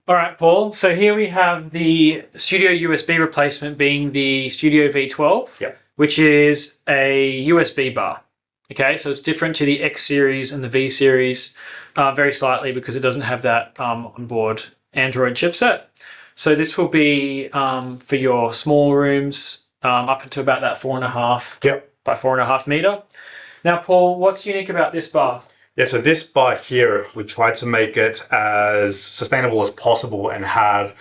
All right, Paul. So here we have the Studio USB replacement being the Studio V12, which is a USB bar. Okay, so it's different to the X series and the V series very slightly because it doesn't have that onboard Android chipset. So this will be for your small rooms up into about that 4.5 by 4.5 meter. Now, Paul, what's unique about this bar? Yeah, so this bar here, we tried to make it as sustainable as possible and have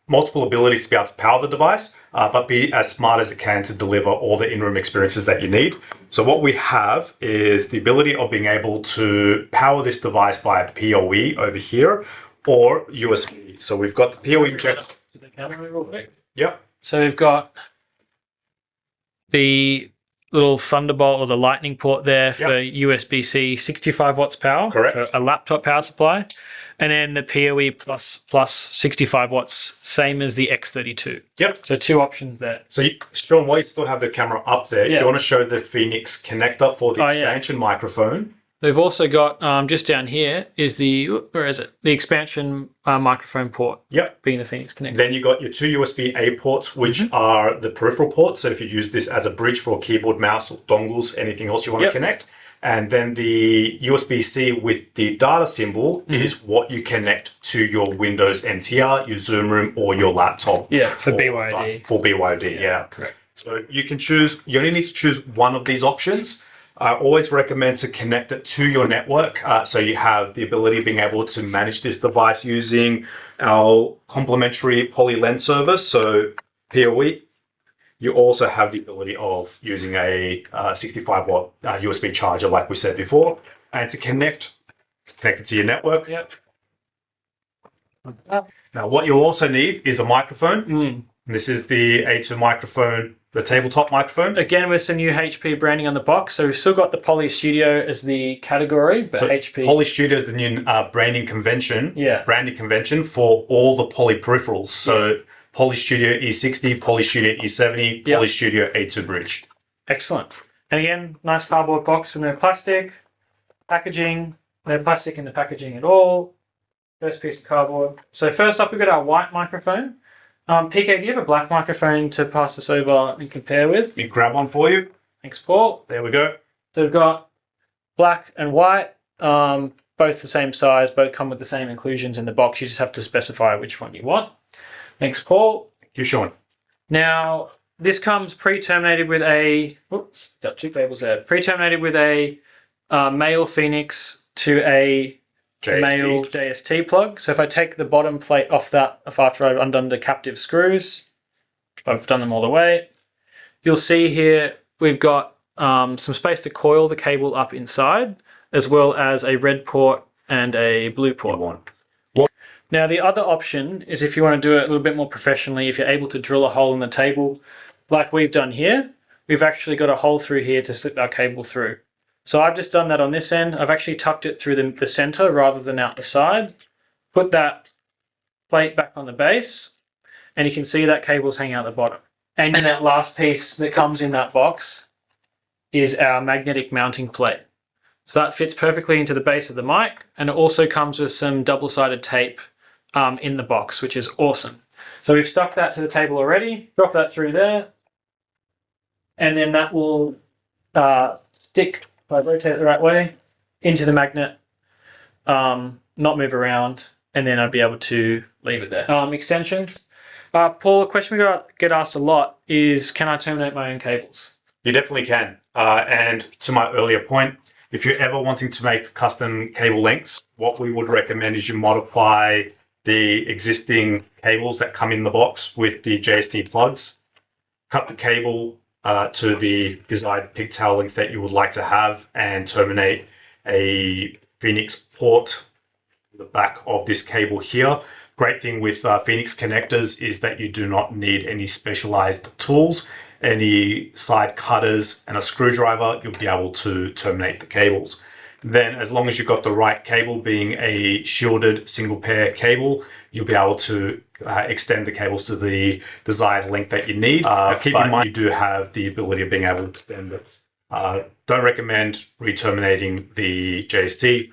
multiple abilities to be able to power the device, but be as smart as it can to deliver all the in-room experiences that you need. So what we have is the ability of being able to power this device via PoE over here or USB. So we've got the PoE injector. Yep. So we've got the little Thunderbolt or the lightning port there for USB-C 65 watts power. Correct. So a laptop power supply. And then the PoE plus 65 watts, same as the X32. Yep. So two options there. So Sean, while you still have the camera up there, if you want to show the Phoenix connector for the expansion microphone. We've also got, just down here, is the, where is it? The expansion microphone port. Yep. Being the Phoenix connector. Then you got your two USB-A ports, which are the peripheral ports. So if you use this as a bridge for keyboard, mouse, or dongles, anything else you want to connect. And then the USB-C with the data symbol is what you connect to your Windows MTR, your Zoom Room, or your laptop. Yeah, for BYOD. For BYOD, yeah. Correct. So you can choose, you only need to choose one of these options. I always recommend to connect it to your network. So you have the ability of being able to manage this device using our complimentary Poly Lens service. So PoE. You also have the ability of using a 65 watt USB charger, like we said before, and to connect it to your network. Yep. Now, what you also need is a microphone. And this is the A2 microphone, the tabletop microphone. Again, with some new HP branding on the box. So we've still got the Poly Studio as the category, but so HP. Poly Studio is the new branding convention. Branding convention for all the Poly peripherals. So Poly Studio E60, Poly Studio E70, Poly Studio A2 Bridge. Excellent. And again, nice cardboard box with no plastic. Packaging, no plastic in the packaging at all. First piece of cardboard. So first up, we've got our white microphone. PK, do you have a black microphone to pass this over and compare with? Let me grab one for you. Thanks, Paul. There we go. So we've got black and white, both the same size, both come with the same inclusions in the box. You just have to specify which one you want. Thanks, Paul. Thank you, Sean. Now, this comes pre-terminated with a, oops, got two cables there. Pre-terminated with a male Phoenix to a male JST plug. So if I take the bottom plate off that, after I've undone the captive screws, I've done them all the way, you'll see here we've got some space to coil the cable up inside, as well as a red port and a blue port. Now, the other option is if you want to do it a little bit more professionally, if you're able to drill a hole in the table, like we've done here, we've actually got a hole through here to slip our cable through. So I've just done that on this end. I've actually tucked it through the center rather than out the side. Put that plate back on the base, and you can see that cable's hanging out the bottom. And that last piece that comes in that box is our magnetic mounting plate. So that fits perfectly into the base of the mic, and it also comes with some double-sided tape in the box, which is awesome. So we've stuck that to the table already, drop that through there, and then that will stick, if I rotate it the right way, into the magnet, not move around, and then I'd be able to leave it there. Extensions. Paul, a question we get asked a lot is, can I terminate my own cables? You definitely can. And to my earlier point, if you're ever wanting to make custom cable lengths, what we would recommend is you modify the existing cables that come in the box with the JST plugs, cut the cable to the desired pigtail length that you would like to have, and terminate a Phoenix port in the back of this cable here. Great thing with Phoenix connectors is that you do not need any specialized tools, any side cutters and a screwdriver. You'll be able to terminate the cables. Then, as long as you've got the right cable, being a shielded single pair cable, you'll be able to extend the cables to the desired length that you need. Keep in mind, you do have the ability of being able to extend this. Don't recommend re-terminating the JST.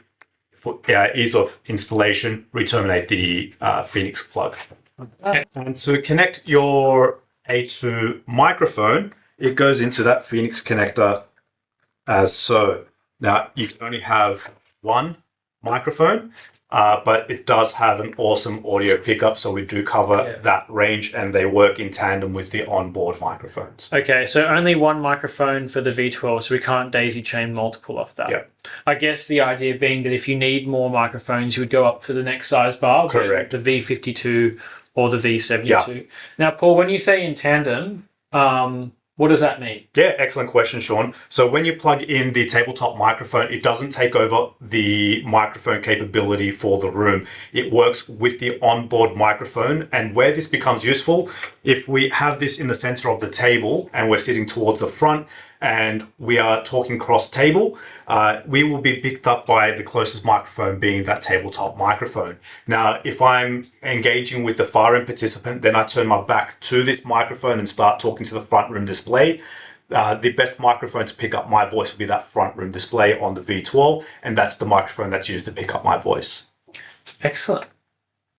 for ease of installation, re-terminate the Phoenix plug. And to connect your A2 microphone, it goes into that Phoenix connector as so. Now, you can only have one microphone, but it does have an awesome audio pickup, so we do cover that range, and they work in tandem with the onboard microphones. Okay, so only one microphone for the V12, so we can't daisy chain multiple off that. Yeah. I guess the idea being that if you need more microphones, you would go up to the next size bar, correct, the V52 or the V72. Yeah. Now, Paul, when you say in tandem, what does that mean? Yeah, excellent question, Sean. So when you plug in the tabletop microphone, it doesn't take over the microphone capability for the room. It works with the onboard microphone. And where this becomes useful, if we have this in the center of the table and we're sitting towards the front and we are talking cross table, we will be picked up by the closest microphone being that tabletop microphone. Now, if I'm engaging with the far end participant, then I turn my back to this microphone and start talking to the front room display. The best microphone to pick up my voice will be that front room display on the V12, and that's the microphone that's used to pick up my voice. Excellent.